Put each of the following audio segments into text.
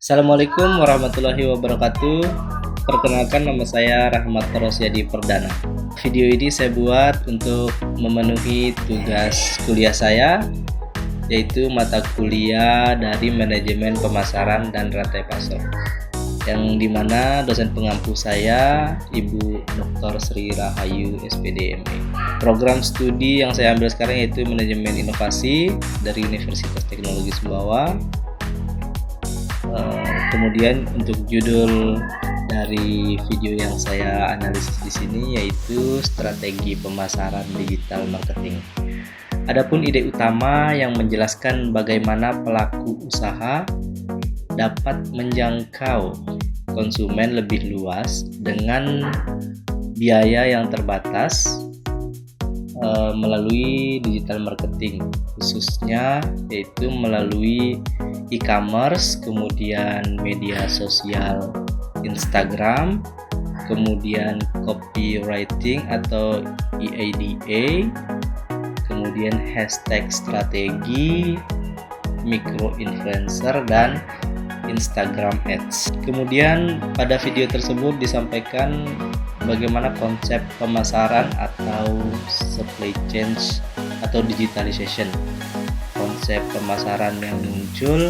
Assalamualaikum warahmatullahi wabarakatuh. Perkenalkan, nama saya Rahmat Rosyadi Perdana. Video ini saya buat untuk memenuhi tugas kuliah saya, yaitu mata kuliah dari Manajemen Pemasaran dan Rantai Pasok, yang dimana dosen pengampu saya Ibu Dr. Sri Rahayu SPD MA. Program studi yang saya ambil sekarang yaitu Manajemen Inovasi dari Universitas Teknologi Sumbawa. Kemudian untuk judul dari video yang saya analisis di sini yaitu strategi pemasaran digital marketing. Adapun ide utama yang menjelaskan bagaimana pelaku usaha dapat menjangkau konsumen lebih luas dengan biaya yang terbatas melalui digital marketing, khususnya yaitu melalui e-commerce, kemudian media sosial Instagram, kemudian copywriting atau EADA, kemudian hashtag strategi, micro influencer, dan Instagram Ads. Kemudian pada video tersebut disampaikan bagaimana konsep pemasaran atau supply chain atau digitalization. Konsep pemasaran yang muncul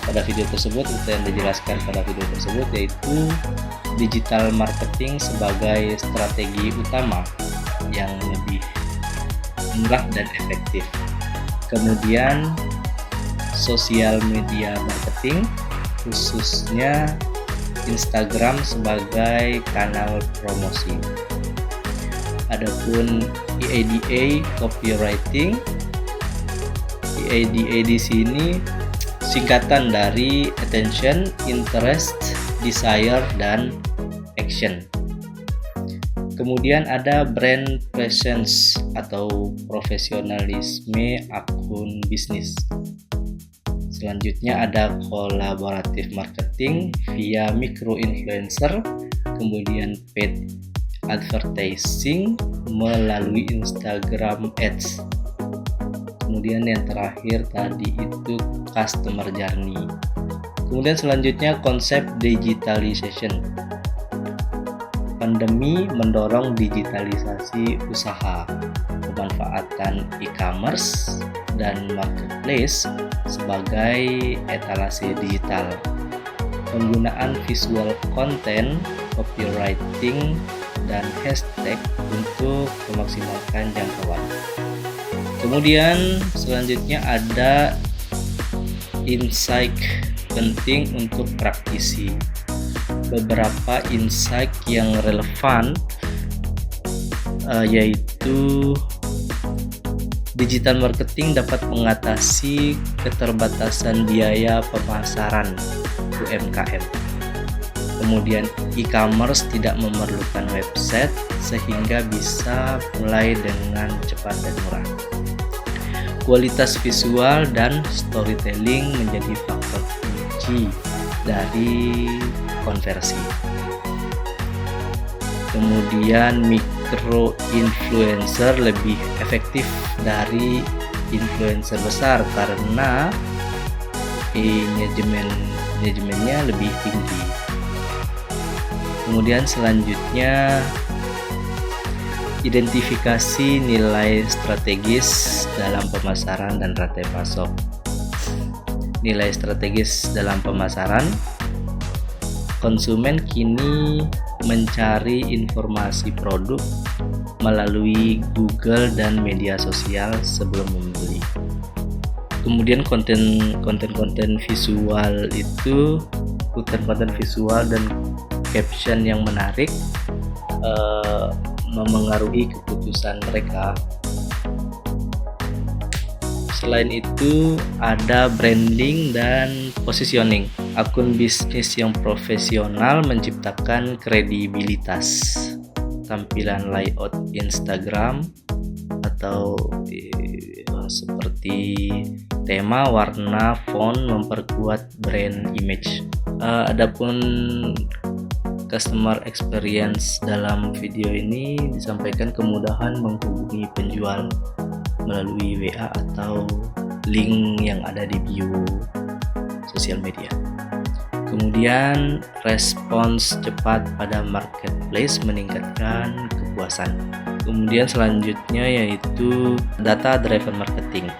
pada video tersebut itu yang dijelaskan pada video tersebut yaitu digital marketing sebagai strategi utama yang lebih murah dan efektif. Kemudian sosial media marketing, khususnya Instagram sebagai kanal promosi. Adapun EADA copywriting, EADA di sini singkatan dari attention, interest, desire, dan action. Kemudian ada brand presence atau profesionalisme akun bisnis. Selanjutnya ada kolaboratif marketing via micro influencer, kemudian paid advertising melalui Instagram Ads. Kemudian yang terakhir tadi itu customer journey. Kemudian selanjutnya konsep digitalization. Pandemi mendorong digitalisasi usaha, pemanfaatan e-commerce dan marketplace sebagai etalase digital, penggunaan visual content, copywriting, dan hashtag untuk memaksimalkan jangkauan. Kemudian selanjutnya ada insight penting untuk praktisi. Beberapa insight yang relevan yaitu digital marketing dapat mengatasi keterbatasan biaya pemasaran UMKM. Kemudian e-commerce tidak memerlukan website sehingga bisa mulai dengan cepat dan murah. Kualitas visual dan storytelling menjadi faktor kunci dari konversi. Kemudian micro influencer lebih efektif dari influencer besar karena manajemennya lebih tinggi. Kemudian selanjutnya identifikasi nilai strategis dalam pemasaran dan rantai pasok. Nilai strategis dalam pemasaran, konsumen kini mencari informasi produk melalui Google dan media sosial sebelum membeli. Kemudian konten visual itu konten visual dan caption yang menarik memengaruhi keputusan mereka. Selain itu ada branding dan positioning. Akun bisnis yang profesional menciptakan kredibilitas. Tampilan layout Instagram atau seperti tema, warna, font memperkuat brand image. Adapun customer experience dalam video ini disampaikan kemudahan menghubungi penjual melalui WA atau link yang ada di bio. sosial media. Kemudian respons cepat pada marketplace meningkatkan kepuasan. Kemudian selanjutnya yaitu data driven marketing.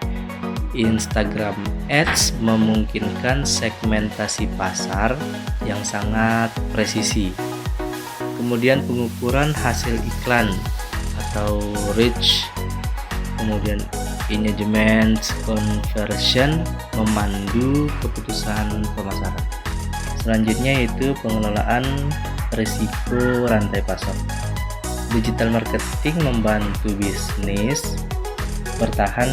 Instagram Ads memungkinkan segmentasi pasar yang sangat presisi. Kemudian pengukuran hasil iklan atau reach, kemudian engagement conversion memandu keputusan pemasaran. Selanjutnya yaitu pengelolaan risiko rantai pasok. Digital marketing membantu bisnis bertahan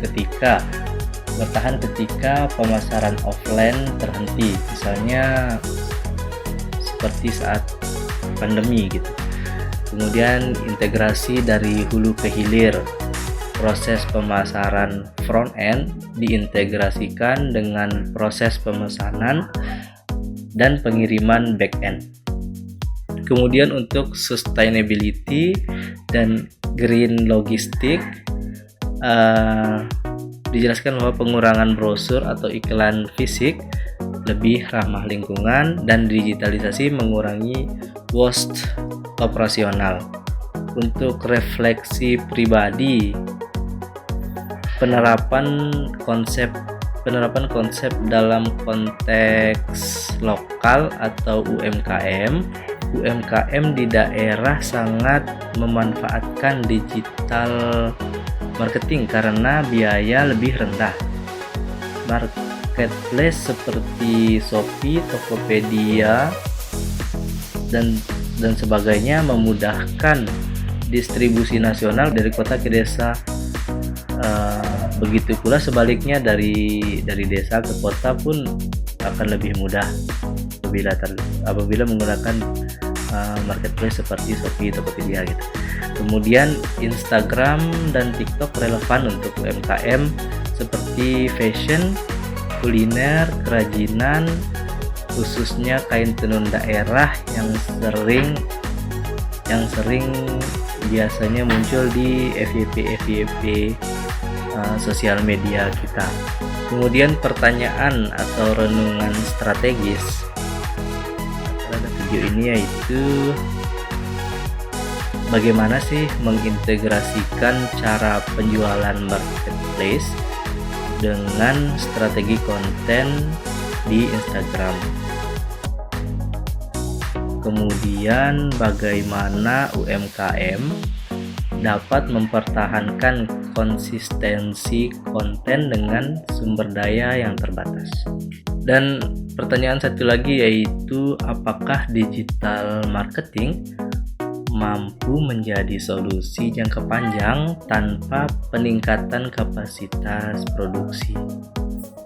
ketika pemasaran offline terhenti, misalnya seperti saat pandemi gitu. Kemudian integrasi dari hulu ke hilir. Proses pemasaran front end diintegrasikan dengan proses pemesanan dan pengiriman back end. Kemudian untuk sustainability dan green logistik, dijelaskan bahwa pengurangan brosur atau iklan fisik lebih ramah lingkungan dan digitalisasi mengurangi waste operasional. Untuk refleksi pribadi, penerapan konsep dalam konteks lokal atau UMKM di daerah sangat memanfaatkan digital marketing karena biaya lebih rendah. Marketplace seperti Shopee, Tokopedia, dan sebagainya memudahkan distribusi nasional dari kota ke desa. Begitu pula sebaliknya dari desa ke kota pun akan lebih mudah apabila menggunakan marketplace seperti Shopee, Tokopedia gitu. Kemudian Instagram dan TikTok relevan untuk UMKM seperti fashion, kuliner, kerajinan, khususnya kain tenun daerah yang sering biasanya muncul di FYP sosial media kita. Kemudian pertanyaan atau renungan strategis pada video ini yaitu bagaimana sih mengintegrasikan cara penjualan marketplace dengan strategi konten di Instagram. Kemudian bagaimana UMKM dapat mempertahankan konsistensi konten dengan sumber daya yang terbatas. Dan pertanyaan satu lagi yaitu apakah digital marketing mampu menjadi solusi jangka panjang tanpa peningkatan kapasitas produksi.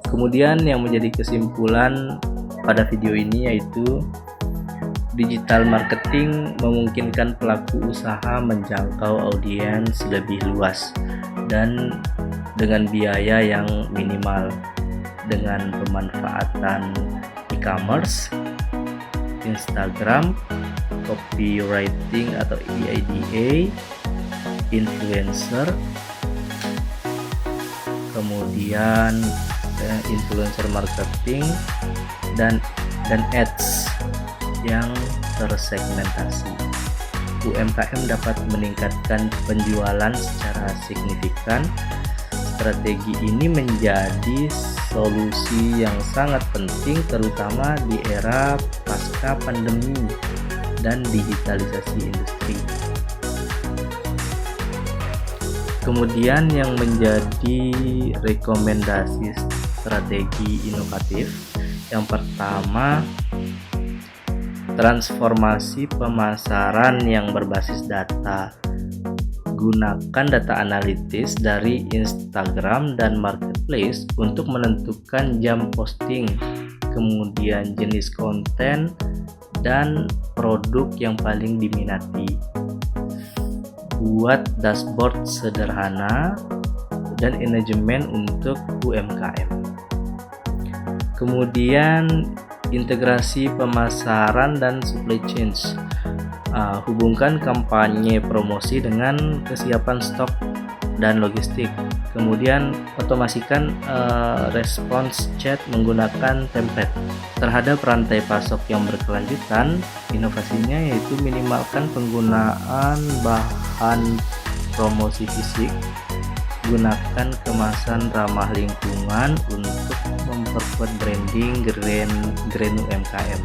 Kemudian yang menjadi kesimpulan pada video ini yaitu digital marketing memungkinkan pelaku usaha menjangkau audiens lebih luas dan dengan biaya yang minimal dengan pemanfaatan e-commerce, Instagram, copywriting atau EIDA, influencer, kemudian influencer marketing dan ads yang tersegmentasi. UMKM dapat meningkatkan penjualan secara signifikan. Strategi ini menjadi solusi yang sangat penting terutama di era pasca pandemi dan digitalisasi industri. Kemudian yang menjadi rekomendasi strategi inovatif, yang pertama, transformasi pemasaran yang berbasis data. Gunakan data analitis dari Instagram dan Marketplace untuk menentukan jam posting, kemudian jenis konten, dan produk yang paling diminati. Buat dashboard sederhana dan manajemen untuk UMKM. Kemudian integrasi pemasaran dan supply chain. Hubungkan kampanye promosi dengan kesiapan stok dan logistik. Kemudian otomasikan response chat menggunakan template. Terhadap rantai pasok yang berkelanjutan, inovasinya yaitu minimalkan penggunaan bahan promosi fisik, gunakan kemasan ramah lingkungan untuk memperkuat branding Grand UMKM.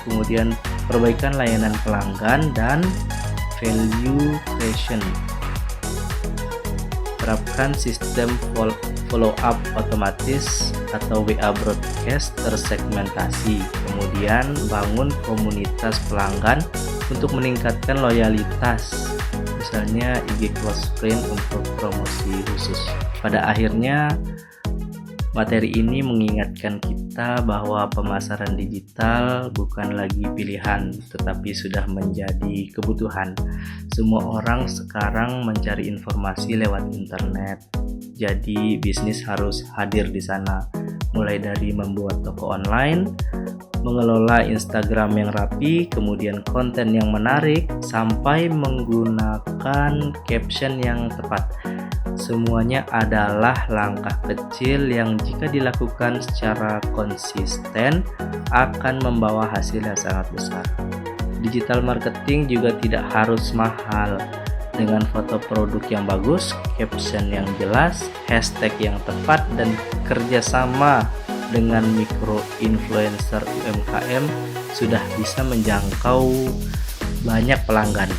Kemudian perbaikan layanan pelanggan dan value creation. Terapkan sistem follow up otomatis atau WA broadcast tersegmentasi. Kemudian bangun komunitas pelanggan untuk meningkatkan loyalitas, misalnya IG close friend untuk promosi khusus. Pada akhirnya, materi ini mengingatkan kita bahwa pemasaran digital bukan lagi pilihan, tetapi sudah menjadi kebutuhan. Semua orang sekarang mencari informasi lewat internet, jadi bisnis harus hadir di sana. Mulai dari membuat toko online, mengelola Instagram yang rapi, kemudian konten yang menarik, sampai menggunakan caption yang tepat. Semuanya adalah langkah kecil yang jika dilakukan secara konsisten akan membawa hasil yang sangat besar. Digital marketing juga tidak harus mahal. Dengan foto produk yang bagus, caption yang jelas, hashtag yang tepat, dan kerjasama dengan micro influencer UMKM sudah bisa menjangkau banyak pelanggan.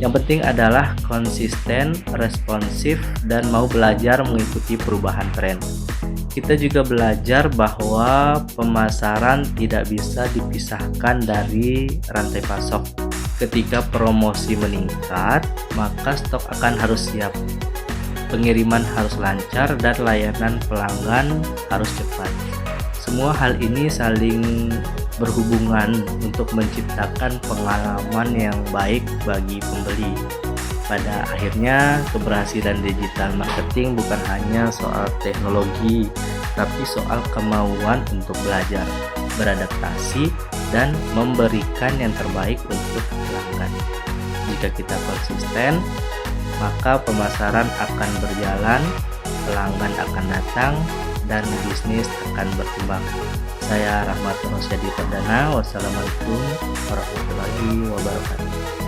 Yang penting adalah konsisten, responsif, dan mau belajar mengikuti perubahan tren. Kita juga belajar bahwa pemasaran tidak bisa dipisahkan dari rantai pasok. Ketika promosi meningkat, maka stok akan harus siap. Pengiriman harus lancar dan layanan pelanggan harus cepat. Semua hal ini saling berhubungan untuk menciptakan pengalaman yang baik bagi pembeli. Pada akhirnya, keberhasilan digital marketing bukan hanya soal teknologi, tapi soal kemauan untuk belajar, beradaptasi, dan memberikan yang terbaik untuk pelanggan. Jika kita konsisten, maka pemasaran akan berjalan, pelanggan akan datang, dan bisnis akan berkembang. Saya Rahmat Rosyadi Perdana. Wassalamualaikum warahmatullahi wabarakatuh.